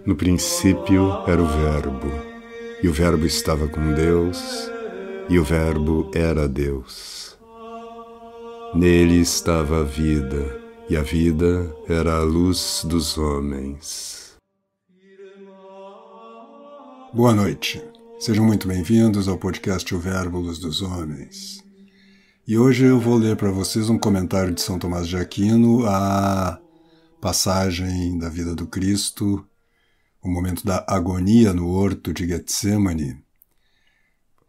No princípio era o Verbo, e o Verbo estava com Deus, e o Verbo era Deus. Nele estava a vida, e a vida era a luz dos homens. Boa noite. Sejam muito bem-vindos ao podcast O Verbo, Luz dos Homens. E hoje eu vou ler para vocês um comentário de São Tomás de Aquino à passagem da vida do Cristo, o momento da agonia no horto de Getsemane.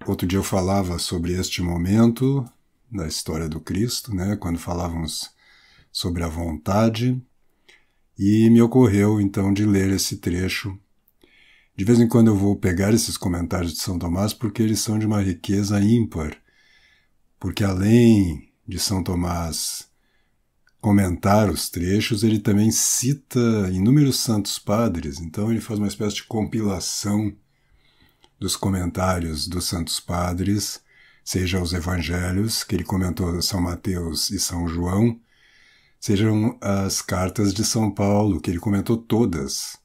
Outro dia eu falava sobre este momento da história do Cristo, quando falávamos sobre a vontade, e me ocorreu então de ler esse trecho. De vez em quando eu vou pegar esses comentários de São Tomás porque eles são de uma riqueza ímpar, porque além de São Tomás comentar os trechos, ele também cita inúmeros santos padres, então ele faz uma espécie de compilação dos comentários dos santos padres, seja os evangelhos, que ele comentou São Mateus e São João, sejam as cartas de São Paulo, que ele comentou todas.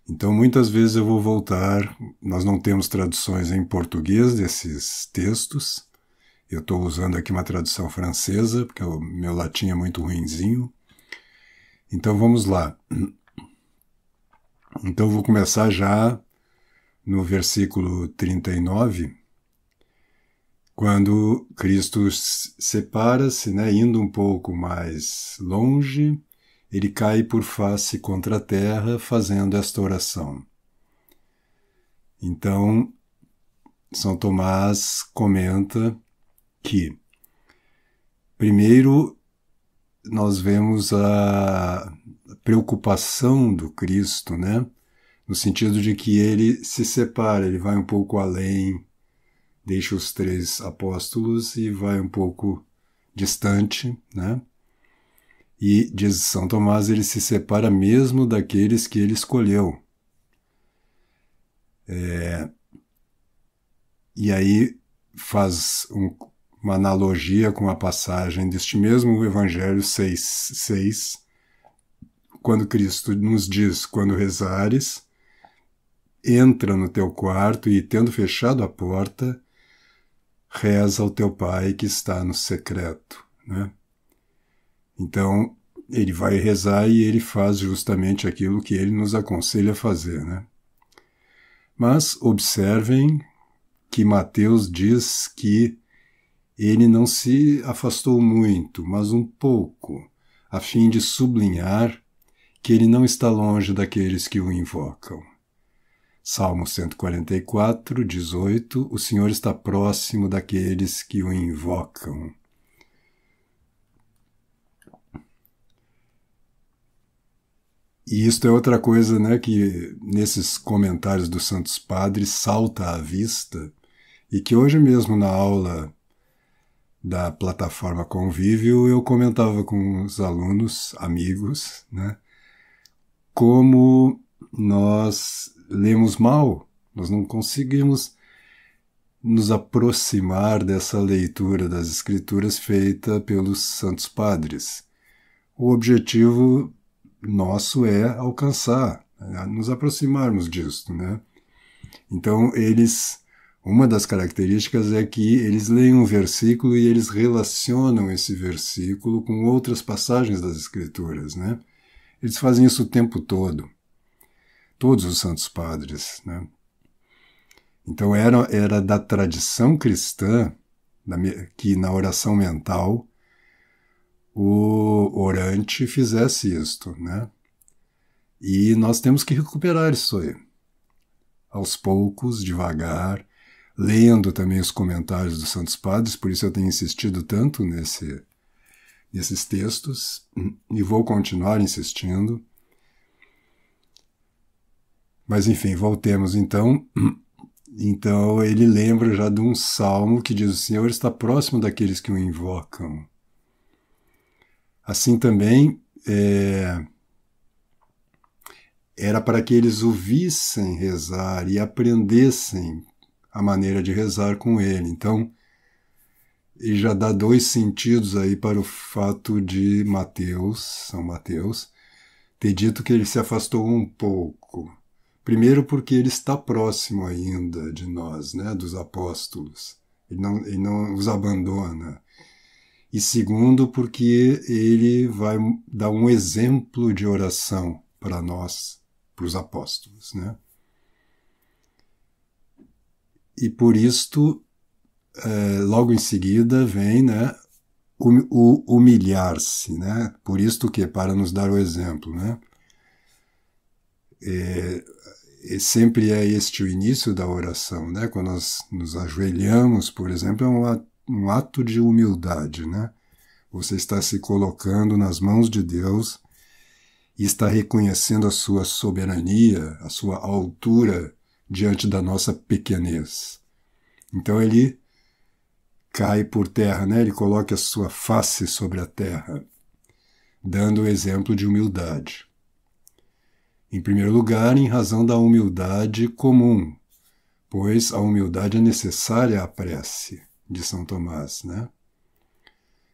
Então, muitas vezes eu vou voltar, nós não temos traduções em português desses textos, eu estou usando aqui uma tradução francesa, porque o meu latim é muito ruinzinho. Então, vamos lá. Então, eu vou começar já no versículo 39, quando Cristo separa-se, indo um pouco mais longe, ele cai por face contra a terra, fazendo esta oração. Então, São Tomás comenta que, primeiro, nós vemos a preocupação do Cristo, no sentido de que ele se separa, ele vai um pouco além, deixa os 3 apóstolos e vai um pouco distante, E, diz São Tomás, ele se separa mesmo daqueles que ele escolheu. E aí faz uma analogia com a passagem deste mesmo Evangelho 6:6, quando Cristo nos diz, quando rezares, entra no teu quarto e, tendo fechado a porta, reza ao teu Pai que está no secreto, Então, ele vai rezar e ele faz justamente aquilo que ele nos aconselha a fazer, Mas observem que Mateus diz que ele não se afastou muito, mas um pouco, a fim de sublinhar que ele não está longe daqueles que o invocam. Salmo 144, 18, o Senhor está próximo daqueles que o invocam. E isto é outra coisa, que nesses comentários dos Santos Padres salta à vista, e que hoje mesmo na aula da plataforma Convívio eu comentava com os alunos, amigos, como nós lemos mal, nós não conseguimos nos aproximar dessa leitura das Escrituras feita pelos Santos Padres. O objetivo nosso é alcançar, nos aproximarmos disso, Então, uma das características é que eles leem um versículo e eles relacionam esse versículo com outras passagens das Escrituras, Eles fazem isso o tempo todo, todos os santos padres, Então, era da tradição cristã que na oração mental o orante fizesse isto, E nós temos que recuperar isso aí, aos poucos, devagar, lendo também os comentários dos Santos Padres, por isso eu tenho insistido tanto nesses textos, e vou continuar insistindo. Mas enfim, voltemos então. Então ele lembra já de um salmo que diz: o Senhor está próximo daqueles que o invocam. Assim também era para que eles ouvissem rezar e aprendessem a maneira de rezar com ele. Então, ele já dá 2 sentidos aí para o fato de São Mateus, ter dito que ele se afastou um pouco. Primeiro porque ele está próximo ainda de nós, né, dos apóstolos. Ele não os abandona. E segundo porque ele vai dar um exemplo de oração para nós, para os apóstolos, né? E por isto, logo em seguida vem, né, o humilhar-se, né? Por isto que para nos dar o exemplo, né? Sempre é este o início da oração, né? Quando nós nos ajoelhamos, por exemplo, é um ato de humildade, né? Você está se colocando nas mãos de Deus e está reconhecendo a sua soberania, a sua altura diante da nossa pequenez. Então ele cai por terra, né? Ele coloca a sua face sobre a terra, dando o exemplo de humildade. Em primeiro lugar, em razão da humildade comum, pois a humildade é necessária à prece de São Tomás, né?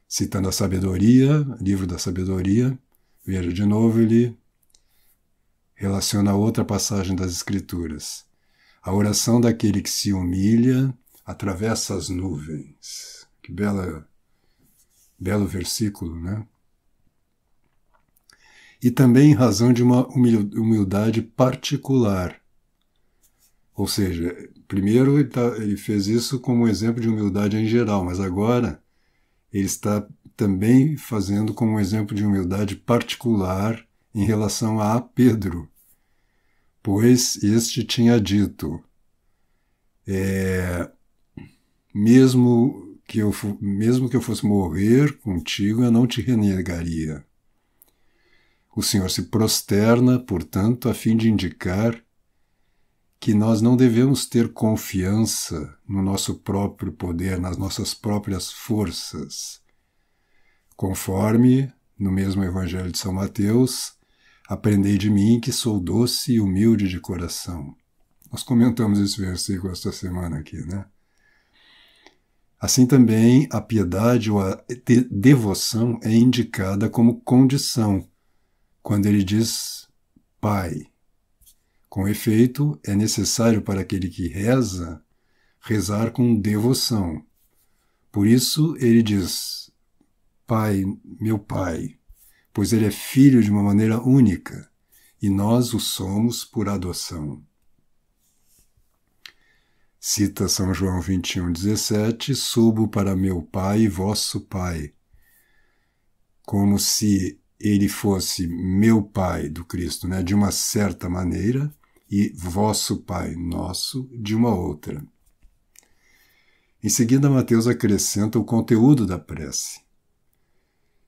Citando a sabedoria, livro da sabedoria, veja de novo, ele relaciona a outra passagem das Escrituras. A oração daquele que se humilha atravessa as nuvens. Que belo versículo, né? E também em razão de uma humildade particular. Ou seja, primeiro ele fez isso como um exemplo de humildade em geral, mas agora ele está também fazendo como um exemplo de humildade particular em relação a Pedro, pois este tinha dito, mesmo que eu fosse morrer contigo, eu não te renegaria. O Senhor se prosterna, portanto, a fim de indicar que nós não devemos ter confiança no nosso próprio poder, nas nossas próprias forças. Conforme, no mesmo Evangelho de São Mateus, aprendei de mim que sou doce e humilde de coração. Nós comentamos esse versículo esta semana aqui, né? Assim também a piedade ou a devoção é indicada como condição, quando ele diz Pai. Com efeito, é necessário para aquele que reza, rezar com devoção. Por isso ele diz, Pai, meu Pai, pois ele é filho de uma maneira única, e nós o somos por adoção. Cita São João 21,17, subo para meu Pai e vosso Pai, como se ele fosse meu Pai do Cristo, né, de uma certa maneira, e vosso Pai nosso de uma outra. Em seguida, Mateus acrescenta o conteúdo da prece.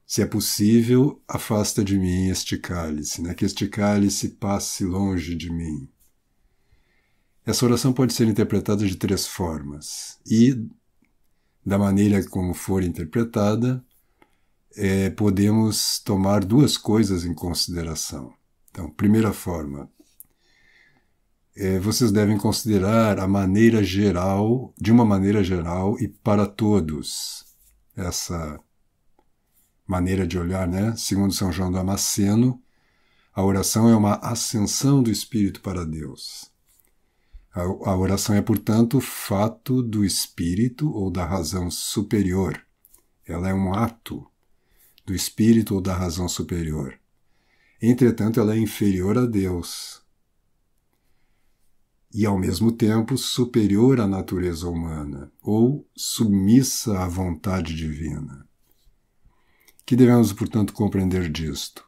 Se é possível, afasta de mim este cálice, né, que este cálice passe longe de mim. Essa oração pode ser interpretada de 3 formas, e, da maneira como for interpretada, podemos tomar 2 coisas em consideração. Então, primeira forma, vocês devem considerar a maneira geral, de uma maneira geral e para todos, essa maneira de olhar, né? Segundo São João Damasceno, a oração é uma ascensão do Espírito para Deus. A oração é, portanto, fato do Espírito ou da razão superior. Ela é um ato do Espírito ou da razão superior. Entretanto, ela é inferior a Deus e, ao mesmo tempo, superior à natureza humana ou submissa à vontade divina. Que devemos, portanto, compreender disto?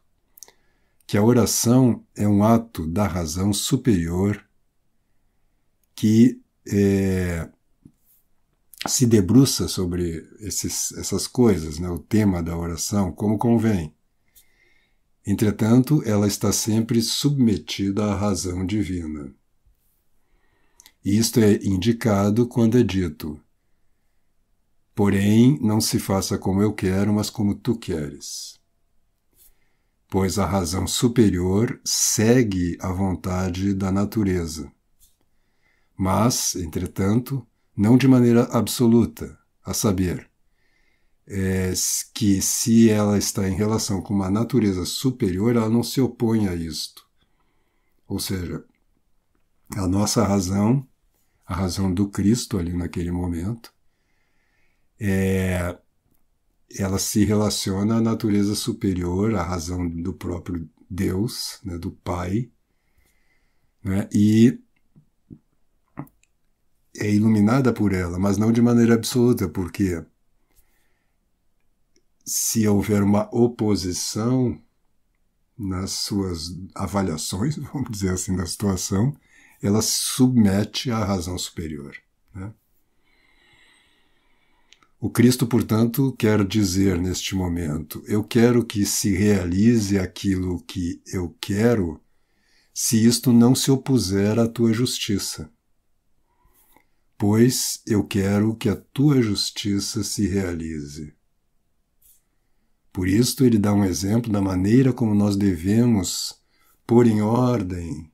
Que a oração é um ato da razão superior que se debruça sobre essas coisas, né, o tema da oração, como convém. Entretanto, ela está sempre submetida à razão divina. E isto é indicado quando é dito, porém, não se faça como eu quero, mas como tu queres. Pois a razão superior segue a vontade da natureza. Mas, entretanto, não de maneira absoluta, a saber, que se ela está em relação com uma natureza superior, ela não se opõe a isto. Ou seja, A nossa razão, a razão do Cristo ali naquele momento, ela se relaciona à natureza superior, à razão do próprio Deus, né, do Pai, né, e é iluminada por ela, mas não de maneira absoluta, porque se houver uma oposição nas suas avaliações, vamos dizer assim, da situação, ela se submete à razão superior, né? O Cristo, portanto, quer dizer neste momento, eu quero que se realize aquilo que eu quero, se isto não se opuser à tua justiça. Pois eu quero que a tua justiça se realize. Por isto ele dá um exemplo da maneira como nós devemos pôr em ordem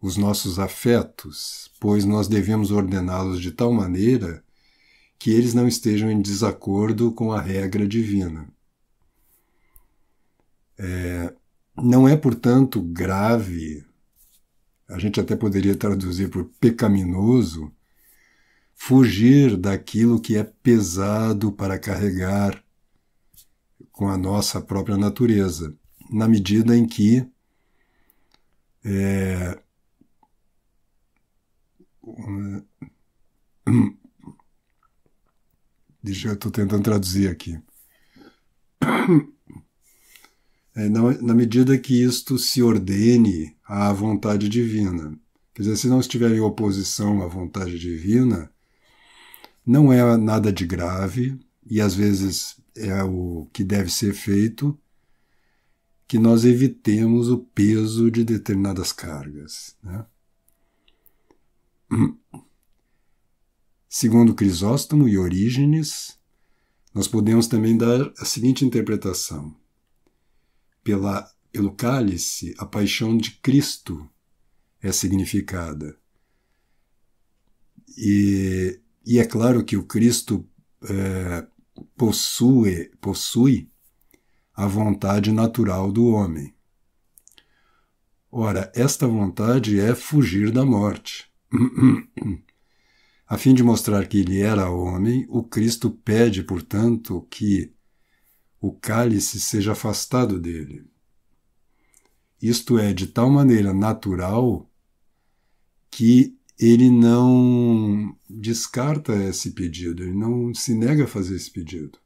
os nossos afetos, pois nós devemos ordená-los de tal maneira que eles não estejam em desacordo com a regra divina. Não é, portanto, grave, a gente até poderia traduzir por pecaminoso, fugir daquilo que é pesado para carregar com a nossa própria natureza, na medida em que eu estou tentando traduzir aqui. Na medida que isto se ordene à vontade divina. Quer dizer, se não estiver em oposição à vontade divina, não é nada de grave, e às vezes é o que deve ser feito, que nós evitemos o peso de determinadas cargas, né? Segundo Crisóstomo e Orígenes, nós podemos também dar a seguinte interpretação. Pelo cálice, a paixão de Cristo é significada. E é claro que o Cristo possui a vontade natural do homem. Ora, esta vontade é fugir da morte. A fim de mostrar que ele era homem, o Cristo pede, portanto, que o cálice seja afastado dele. Isto é, de tal maneira natural que ele não descarta esse pedido, ele não se nega a fazer esse pedido.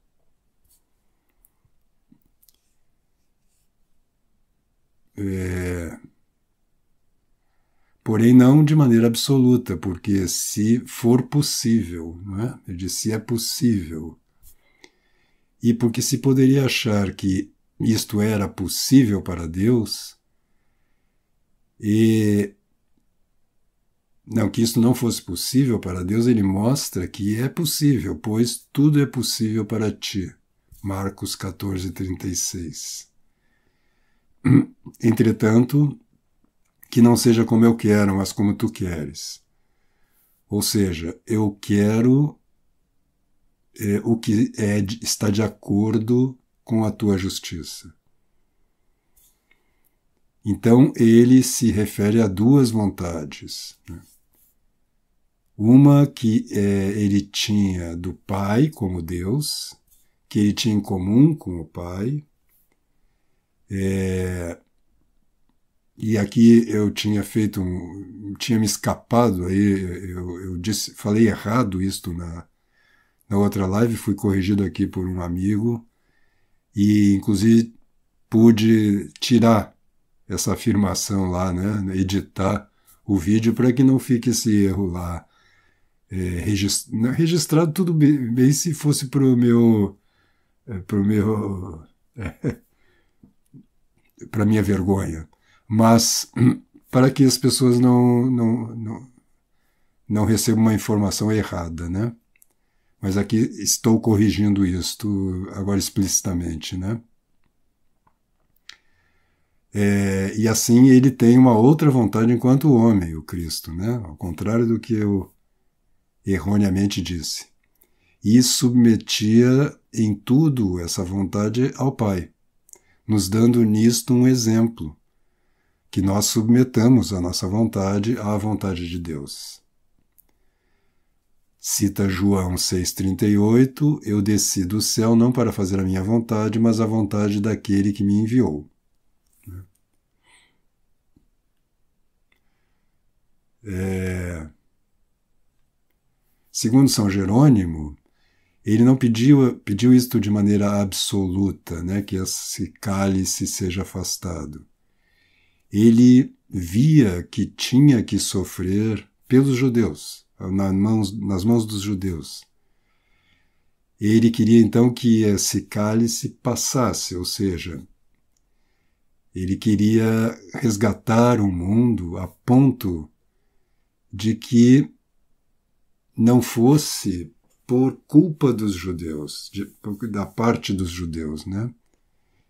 Porém, não de maneira absoluta, porque se for possível, não é? Ele diz se é possível. E porque se poderia achar que isto era possível para Deus, que isso não fosse possível para Deus, ele mostra que é possível, pois tudo é possível para ti. Marcos 14:36. Entretanto, que não seja como eu quero, mas como tu queres. Ou seja, eu quero o que está de acordo com a tua justiça. Então, ele se refere a duas vontades, né? Uma que ele tinha do Pai como Deus, que ele tinha em comum com o Pai. E aqui eu tinha tinha me escapado, aí falei errado isto na outra live, fui corrigido aqui por um amigo, e inclusive pude tirar essa afirmação lá, né, editar o vídeo para que não fique esse erro lá registrado, tudo bem se fosse para minha vergonha, mas para que as pessoas não recebam uma informação errada, né? Mas aqui estou corrigindo isto agora explicitamente, né? E assim ele tem uma outra vontade enquanto homem, o Cristo, né? Ao contrário do que eu erroneamente disse. E submetia em tudo essa vontade ao Pai, nos dando nisto um exemplo, que nós submetamos a nossa vontade à vontade de Deus. Cita João 6,38, eu desci do céu não para fazer a minha vontade, mas a vontade daquele que me enviou. Segundo São Jerônimo, ele não pediu isto de maneira absoluta, né, que esse cálice seja afastado. Ele via que tinha que sofrer pelos judeus, nas mãos dos judeus. Ele queria então que esse cálice passasse, ou seja, ele queria resgatar o mundo a ponto de que não fosse por culpa dos judeus, da parte dos judeus, né?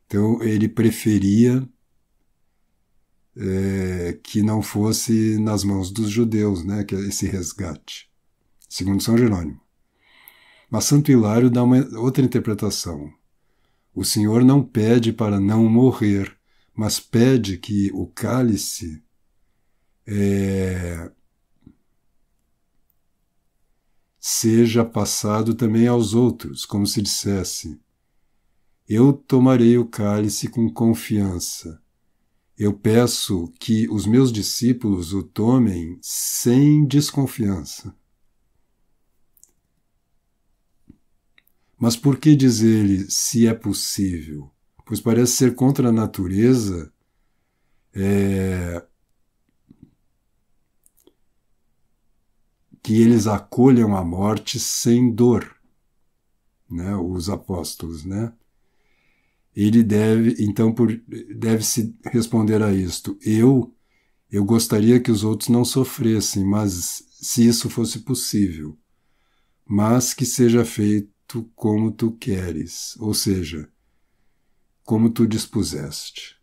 Então ele preferia que não fosse nas mãos dos judeus, né, que é esse resgate, segundo São Jerônimo. Mas Santo Hilário dá uma outra interpretação. O Senhor não pede para não morrer, mas pede que o cálice seja passado também aos outros, como se dissesse: eu tomarei o cálice com confiança. Eu peço que os meus discípulos o tomem sem desconfiança. Mas por que diz ele, se é possível? Pois parece ser contra a natureza que eles acolham a morte sem dor, né? Os apóstolos, né? Ele deve-se responder a isto. Eu gostaria que os outros não sofressem, mas se isso fosse possível, mas que seja feito como tu queres, ou seja, como tu dispuseste.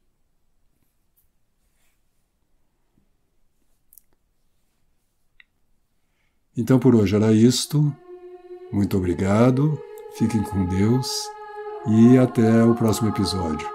Então por hoje era isto. Muito obrigado, fiquem com Deus e até o próximo episódio.